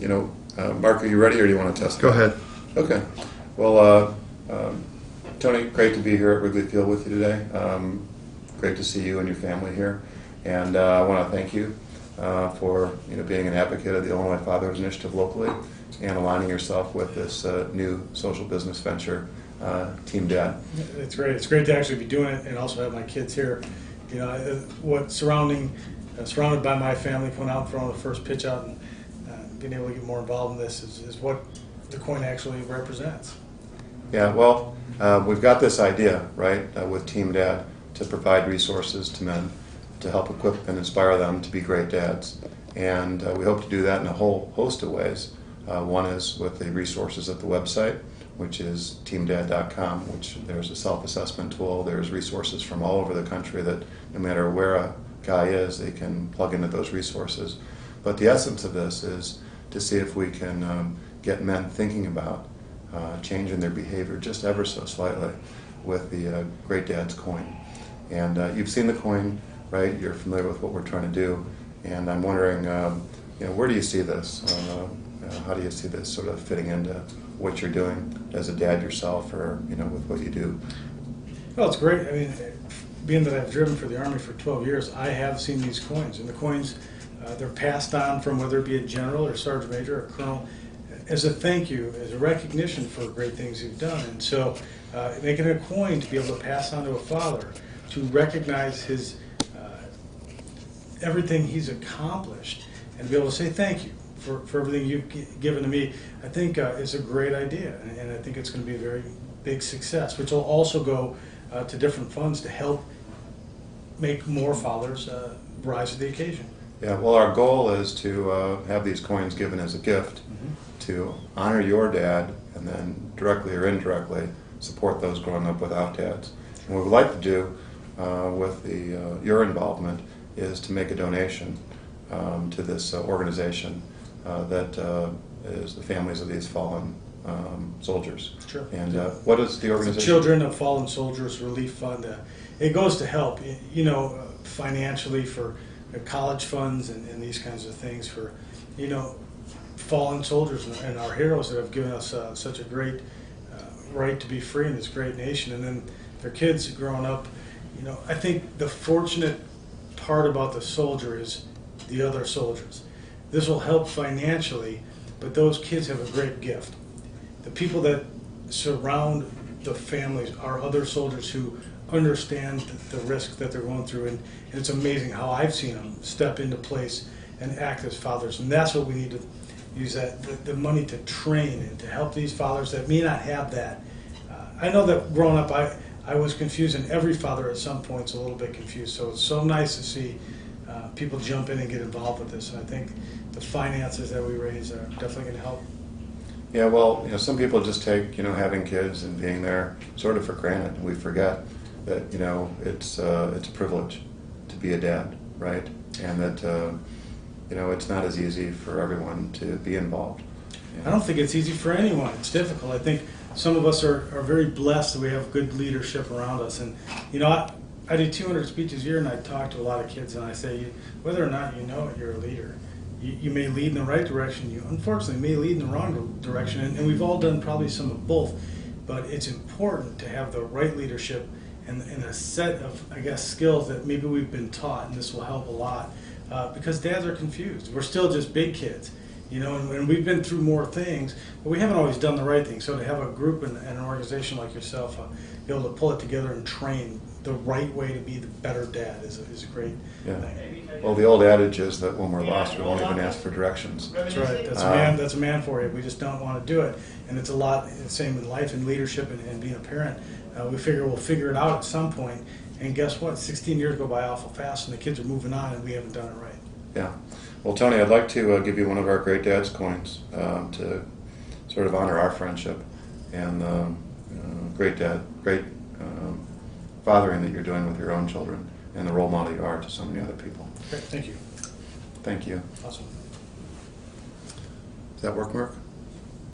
Mark, are you ready, or do you want to test? Go ahead. Okay. Well, Tony, great to be here at Wrigley Field with you today. Great to see you and your family here, and I want to thank you for being an advocate of the Illinois Fathers Initiative locally and aligning yourself with this new social business venture, Team Dad. It's great. It's great to actually be doing it and also have my kids here. Surrounded by my family, coming out and throwing the first pitch out and being able to get more involved in this is what the coin actually represents. Yeah, well, we've got this idea, right, with Team Dad to provide resources to men to help equip and inspire them to be great dads. And we hope to do that in a whole host of ways. One is with the resources at the website, which is teamdad.com, which there's a self-assessment tool. There's resources from all over the country that no matter where a guy is, they can plug into those resources. But the essence of this is to see if we can get men thinking about changing their behavior just ever so slightly with the Great Dad's coin. And you've seen the coin, right? You're familiar with what we're trying to do. And I'm wondering, where do you see this? How do you see this sort of fitting into what you're doing as a dad yourself, or with what you do? Well, it's great. I mean, being that I've driven for the Army for 12 years, I have seen these coins, and the coins they're passed on from whether it be a general or sergeant major or colonel as a thank you, as a recognition for great things you've done. And so making a coin to be able to pass on to a father to recognize his everything he's accomplished and be able to say thank you for everything you've given to me, I think is a great idea, and I think it's going to be a very big success, which will also go to different funds to help make more fathers rise to the occasion. Yeah, well, our goal is to have these coins given as a gift to honor your dad, and then directly or indirectly support those growing up without dads. And what we'd like to do with your involvement is to make a donation to this organization that is the families of these fallen soldiers. Sure. And what is the organization? It's the Children of Fallen Soldiers Relief Fund. It goes to help, financially for college funds and these kinds of things for, fallen soldiers and our heroes that have given us such a great right to be free in this great nation. And then their kids growing up, I think the fortunate part about the soldier is the other soldiers. This will help financially, but those kids have a great gift. The people that surround the families are other soldiers who understand the risk that they're going through, and it's amazing how I've seen them step into place and act as fathers. And that's what we need to use the money to train and to help these fathers that may not have that. I know that growing up I was confused, and every father at some point is a little bit confused, so it's so nice to see people jump in and get involved with this. And I think the finances that we raise are definitely going to help. Yeah, well, some people just take having kids and being there sort of for granted. We forget that it's a privilege to be a dad, right? And that it's not as easy for everyone to be involved. I don't think it's easy for anyone. It's difficult. I think some of us are very blessed that we have good leadership around us. And I do 200 speeches a year, and I talk to a lot of kids, and I say, whether or not you're a leader. You may lead in the right direction. You unfortunately may lead in the wrong direction, and we've all done probably some of both. But it's important to have the right leadership and a set of, skills that maybe we've been taught, and this will help a lot. Because dads are confused. We're still just big kids, and we've been through more things, but we haven't always done the right thing. So to have a group and an organization like yourself be able to pull it together and train the right way to be the better dad is a great thing. Well, the old adage is that when we're lost, we won't even ask for directions. That's right. That's a man for you. We just don't want to do it, and it's a lot the same in life and leadership and being a parent. We figure we'll figure it out at some point. And guess what? 16 years go by awful fast, and the kids are moving on, and we haven't done it right. Yeah. Well, Tony, I'd like to give you one of our Great Dad's coins to sort of honor our friendship and great fathering that you're doing with your own children and the role model you are to so many other people. Great. Thank you. Thank you. Awesome. Does that work, Mark?